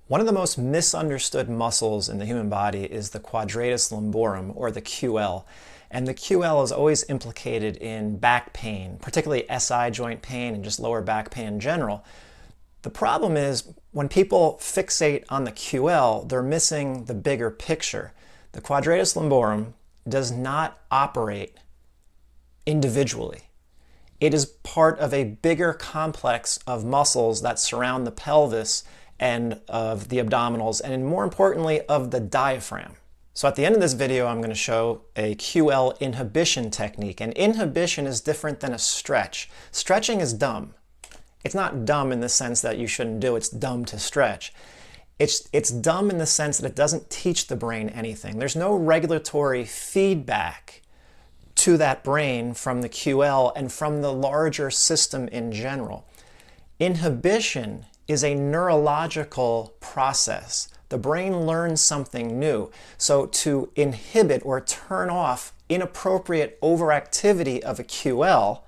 One of the most misunderstood muscles in the human body is the quadratus lumborum, or the QL. And the QL is always implicated in back pain, particularly SI joint pain and just lower back pain in general. The problem is when people fixate on the QL, they're missing the bigger picture. The quadratus lumborum does not operate individually. It is part of a bigger complex of muscles that surround the pelvis and of the abdominals, and more importantly, of the diaphragm. So at the end of this video, I'm going to show a QL inhibition technique. And inhibition is different than a stretch. Stretching is dumb. It's not dumb in the sense that you shouldn't do, it's dumb to stretch. It's dumb in the sense that it doesn't teach the brain anything. There's no regulatory feedback to that brain from the QL and from the larger system in general. Inhibition is a neurological process. The brain learns something new. So to inhibit or turn off inappropriate overactivity of a QL,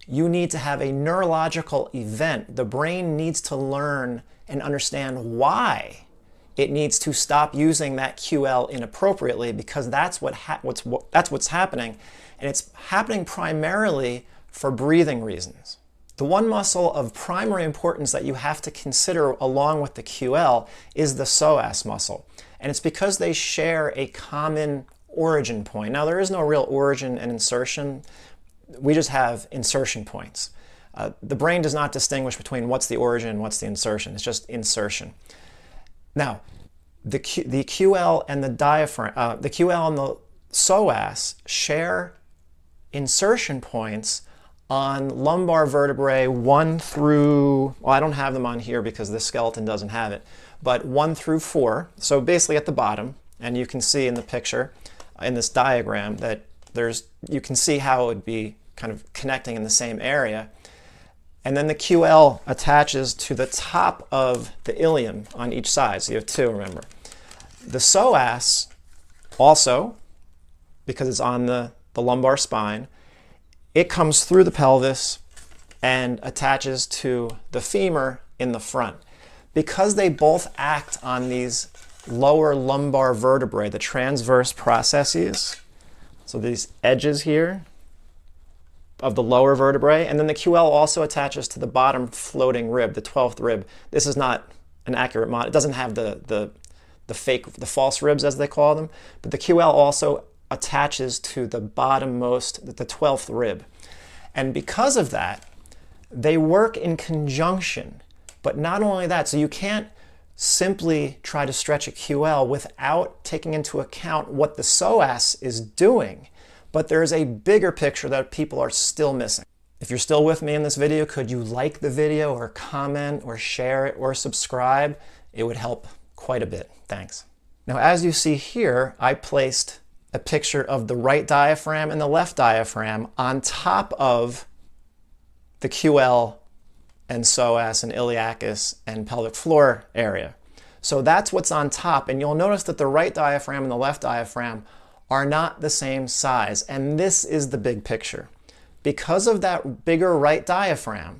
you need to have a neurological event. The brain needs to learn and understand why it needs to stop using that QL inappropriately, because that's what's happening, and it's happening primarily for breathing reasons. The one muscle of primary importance that you have to consider along with the QL is the psoas muscle. And it's because they share a common origin point. Now, there is no real origin and insertion. We just have insertion points. The brain does not distinguish between what's the origin and what's the insertion. It's just insertion. Now, the QL and the diaphragm, the QL and the psoas share insertion points on lumbar vertebrae 1 through, well, I don't have them on here because the skeleton doesn't have it, but 1 through 4. So basically at the bottom, and you can see in the picture, in this diagram, that you can see how it would be kind of connecting in the same area. And then the QL attaches to the top of the ilium on each side. So you have two, remember. The psoas also, because it's on the lumbar spine, it comes through the pelvis and attaches to the femur in the front. Because they both act on these lower lumbar vertebrae, the transverse processes, so these edges here of the lower vertebrae, and then the QL also attaches to the bottom floating rib, the 12th rib. This is not an accurate model. It doesn't have the false ribs, as they call them, but the QL also attaches to the bottommost, the 12th rib. And because of that, they work in conjunction. But not only that, so you can't simply try to stretch a QL without taking into account what the psoas is doing. But there's a bigger picture that people are still missing. If you're still with me in this video, could you like the video or comment or share it or subscribe? It would help quite a bit. Thanks. Now, as you see here, I placed a picture of the right diaphragm and the left diaphragm on top of the QL and psoas and iliacus and pelvic floor area. So that's what's on top, and you'll notice that the right diaphragm and the left diaphragm are not the same size, and this is the big picture. Because of that bigger right diaphragm,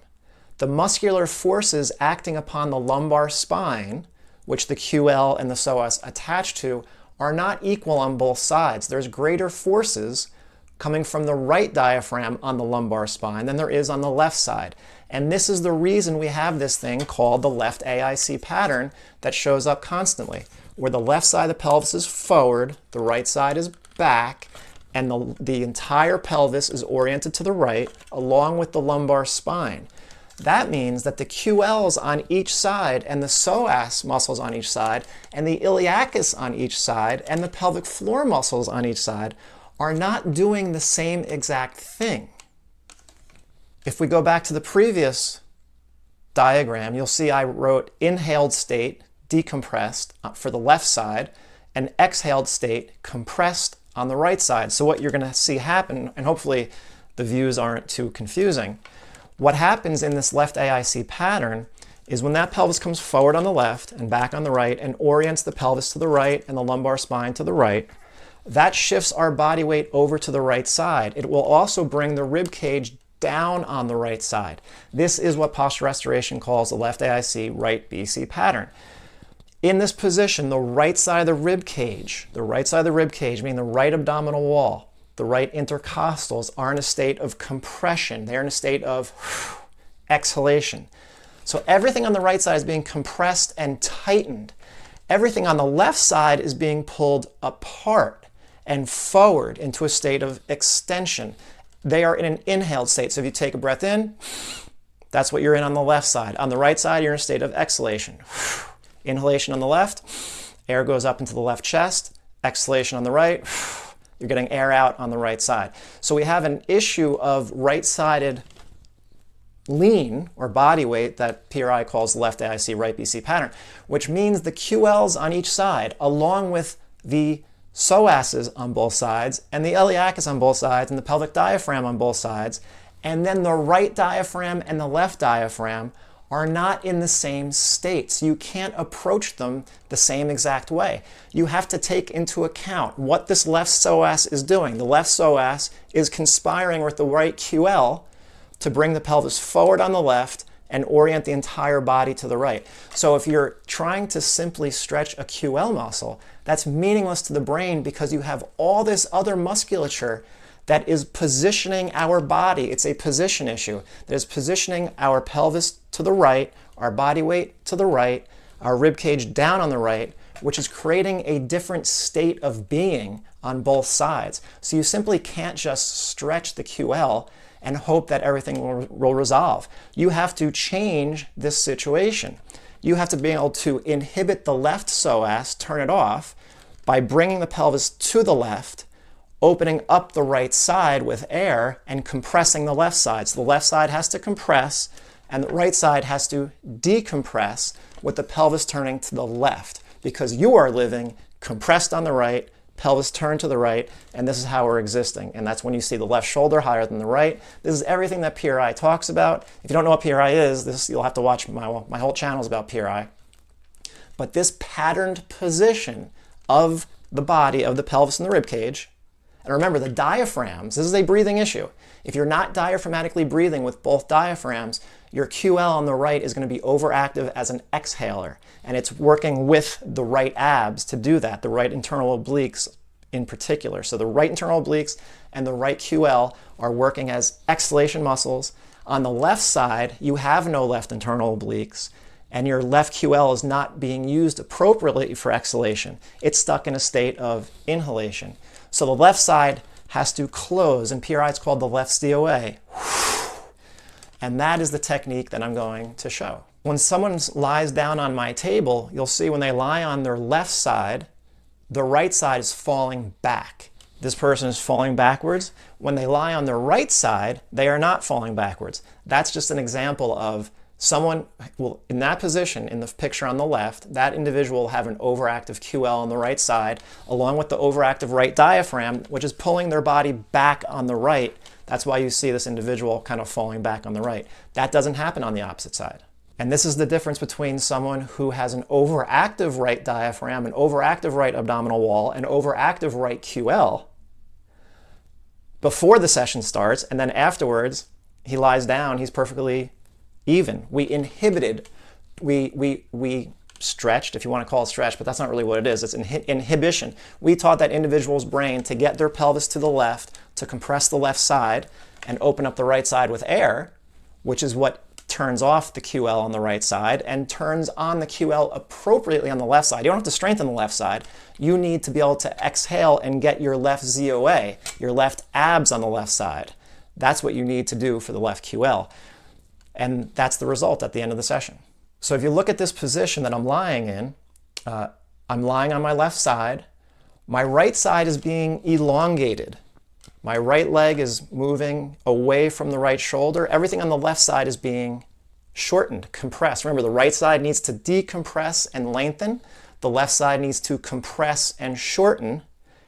the muscular forces acting upon the lumbar spine, which the QL and the psoas attach to, are not equal on both sides. There's greater forces coming from the right diaphragm on the lumbar spine than there is on the left side. And this is the reason we have this thing called the left AIC pattern that shows up constantly, where the left side of the pelvis is forward, the right side is back, and the entire pelvis is oriented to the right along with the lumbar spine. That means that the QLs on each side and the psoas muscles on each side and the iliacus on each side and the pelvic floor muscles on each side are not doing the same exact thing. If we go back to the previous diagram, you'll see I wrote inhaled state, decompressed for the left side, and exhaled state, compressed on the right side. So what you're going to see happen, and hopefully the views aren't too confusing, what happens in this left AIC pattern is when that pelvis comes forward on the left and back on the right and orients the pelvis to the right and the lumbar spine to the right, that shifts our body weight over to the right side. It will also bring the rib cage down on the right side. This is what posture restoration calls the left AIC, right BC pattern. In this position, the right side of the rib cage, meaning the right abdominal wall, the right intercostals are in a state of compression. They're in a state of exhalation. So everything on the right side is being compressed and tightened. Everything on the left side is being pulled apart and forward into a state of extension. They are in an inhaled state. So if you take a breath in, that's what you're in on the left side. On the right side, you're in a state of exhalation. Inhalation on the left, air goes up into the left chest. Exhalation on the right, you're getting air out on the right side. So we have an issue of right-sided lean, or body weight, that PRI calls left AIC, right BC pattern, which means the QLs on each side, along with the psoases on both sides, and the iliacus on both sides, and the pelvic diaphragm on both sides, and then the right diaphragm and the left diaphragm are not in the same states. You can't approach them the same exact way. You have to take into account what this left psoas is doing. The left psoas is conspiring with the right QL to bring the pelvis forward on the left and orient the entire body to the right. So if you're trying to simply stretch a QL muscle, that's meaningless to the brain because you have all this other musculature that is positioning our body. It's a position issue that is positioning our pelvis to the right, our body weight to the right, our rib cage down on the right, which is creating a different state of being on both sides. So you simply can't just stretch the QL and hope that everything will resolve. You have to change this situation. You have to be able to inhibit the left psoas, turn it off, by bringing the pelvis to the left, opening up the right side with air, and compressing the left side. So the left side has to compress, and the right side has to decompress with the pelvis turning to the left, because you are living compressed on the right, pelvis turned to the right, and this is how we're existing. And that's when you see the left shoulder higher than the right. This is everything that PRI talks about. If you don't know what PRI is, you'll have to watch my whole channel is about PRI. But this patterned position of the body, of the pelvis and the rib cage, and remember the diaphragms, this is a breathing issue. If you're not diaphragmatically breathing with both diaphragms, your QL on the right is going to be overactive as an exhaler, and it's working with the right abs to do that, the right internal obliques in particular. So the right internal obliques and the right QL are working as exhalation muscles. On the left side, you have no left internal obliques, and your left QL is not being used appropriately for exhalation. It's stuck in a state of inhalation. So the left side has to close, and PRI is called the left COA. And that is the technique that I'm going to show. When someone lies down on my table, you'll see when they lie on their left side, the right side is falling back. This person is falling backwards. When they lie on their right side, they are not falling backwards. That's just an example of someone will, in that position, in the picture on the left, that individual will have an overactive QL on the right side, along with the overactive right diaphragm, which is pulling their body back on the right. That's why you see this individual kind of falling back on the right. That doesn't happen on the opposite side. And this is the difference between someone who has an overactive right diaphragm, an overactive right abdominal wall, an overactive right QL before the session starts, and then afterwards he lies down, he's perfectly even. We inhibited, we stretched, if you want to call it stretch, but that's not really what it is. It's inhibition. We taught that individual's brain to get their pelvis to the left, to compress the left side, and open up the right side with air, which is what turns off the QL on the right side and turns on the QL appropriately on the left side. You don't have to strengthen the left side. You need to be able to exhale and get your left ZOA, your left abs on the left side. That's what you need to do for the left QL. And that's the result at the end of the session. So if you look at this position that I'm lying in, I'm lying on my left side. My right side is being elongated. My right leg is moving away from the right shoulder. Everything on the left side is being shortened, compressed. Remember, the right side needs to decompress and lengthen. The left side needs to compress and shorten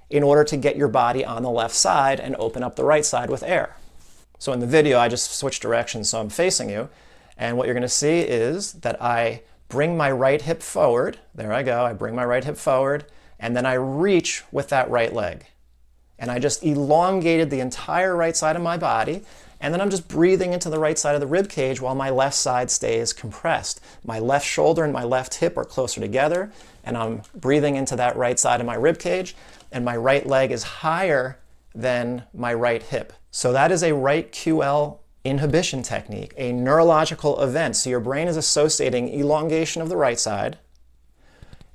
in order to get your body on the left side and open up the right side with air. So in the video, I just switched directions, so I'm facing you. And what you're going to see is that I bring my right hip forward. There I go. I bring my right hip forward, and then I reach with that right leg. And I just elongated the entire right side of my body, And then I'm just breathing into the right side of the rib cage while my left side stays compressed. My left shoulder and my left hip are closer together, and I'm breathing into that right side of my rib cage, and my right leg is higher than my right hip. So that is a right QL inhibition technique, a neurological event. So your brain is associating elongation of the right side.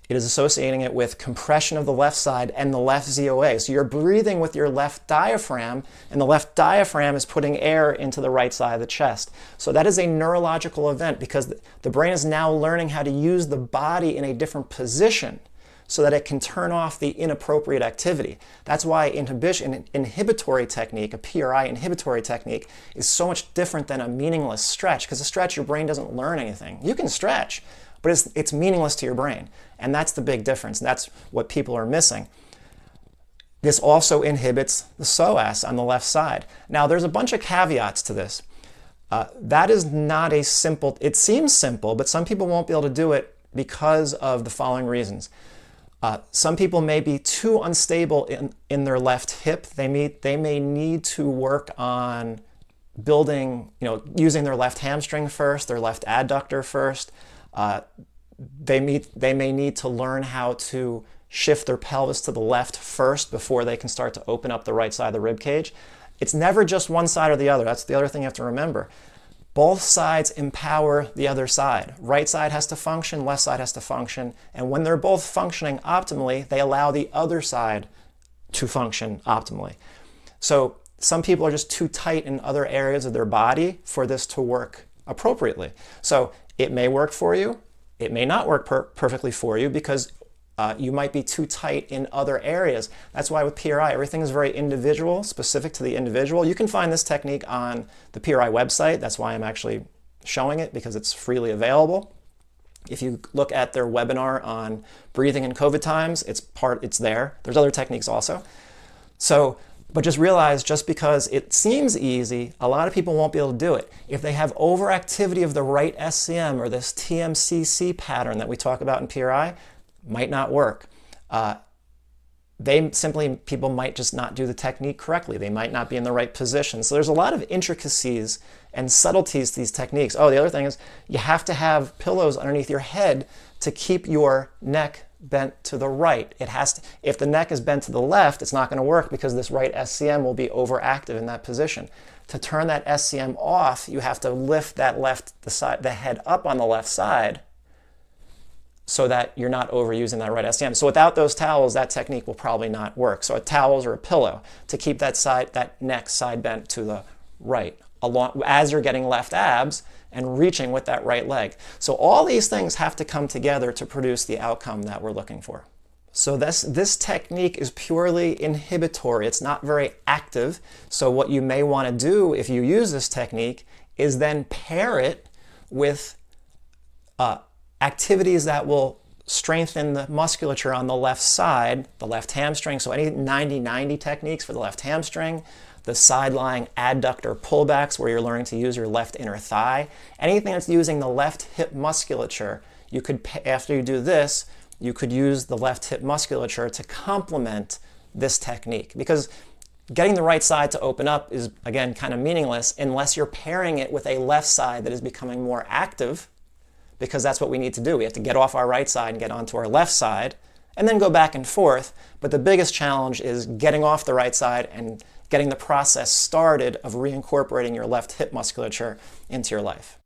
It is associating it with compression of the left side and the left ZOA. So you're breathing with your left diaphragm, and the left diaphragm is putting air into the right side of the chest. So that is a neurological event because the brain is now learning how to use the body in a different position so that it can turn off the inappropriate activity. That's why inhibitory technique, a PRI inhibitory technique, is so much different than a meaningless stretch, because a stretch, your brain doesn't learn anything. You can stretch, but it's meaningless to your brain. And that's the big difference. And that's what people are missing. This also inhibits the psoas on the left side. Now, there's a bunch of caveats to this. That is not a simple, it seems simple, but some people won't be able to do it because of the following reasons. Some people may be too unstable in their left hip. They may need to work on building, using their left hamstring first, their left adductor first. They may need to learn how to shift their pelvis to the left first before they can start to open up the right side of the rib cage. It's never just one side or the other. That's the other thing you have to remember. Both sides empower the other side. Right side has to function, left side has to function, and when they're both functioning optimally, they allow the other side to function optimally. So some people are just too tight in other areas of their body for this to work appropriately. So it may work for you, it may not work perfectly for you because you might be too tight in other areas. That's why with PRI, everything is very individual, specific to the individual. You can find this technique on the PRI website. That's why I'm actually showing it, because it's freely available. If you look at their webinar on breathing in COVID times, it's there. There's other techniques also. But just realize, just because it seems easy, a lot of people won't be able to do it. If they have overactivity of the right SCM or this TMCC pattern that we talk about in PRI, might not work. People might just not do the technique correctly. They might not be in the right position. So there's a lot of intricacies and subtleties to these techniques. Oh, the other thing is you have to have pillows underneath your head to keep your neck bent to the right. If the neck is bent to the left, it's not going to work because this right SCM will be overactive in that position. To turn that SCM off, you have to lift the head up on the left side so that you're not overusing that right SCM. So without those towels, that technique will probably not work. So a towels or a pillow to keep that neck side bent to the right, as you're getting left abs and reaching with that right leg. So all these things have to come together to produce the outcome that we're looking for. So this technique is purely inhibitory. It's not very active. So what you may want to do if you use this technique is then pair it with activities that will strengthen the musculature on the left side, the left hamstring. So any 90-90 techniques for the left hamstring, the side-lying adductor pullbacks where you're learning to use your left inner thigh, anything that's using the left hip musculature, you could, after you do this, you could use the left hip musculature to complement this technique. Because getting the right side to open up is, again, kind of meaningless unless you're pairing it with a left side that is becoming more active, because that's what we need to do. We have to get off our right side and get onto our left side, and then go back and forth. But the biggest challenge is getting off the right side and getting the process started of reincorporating your left hip musculature into your life.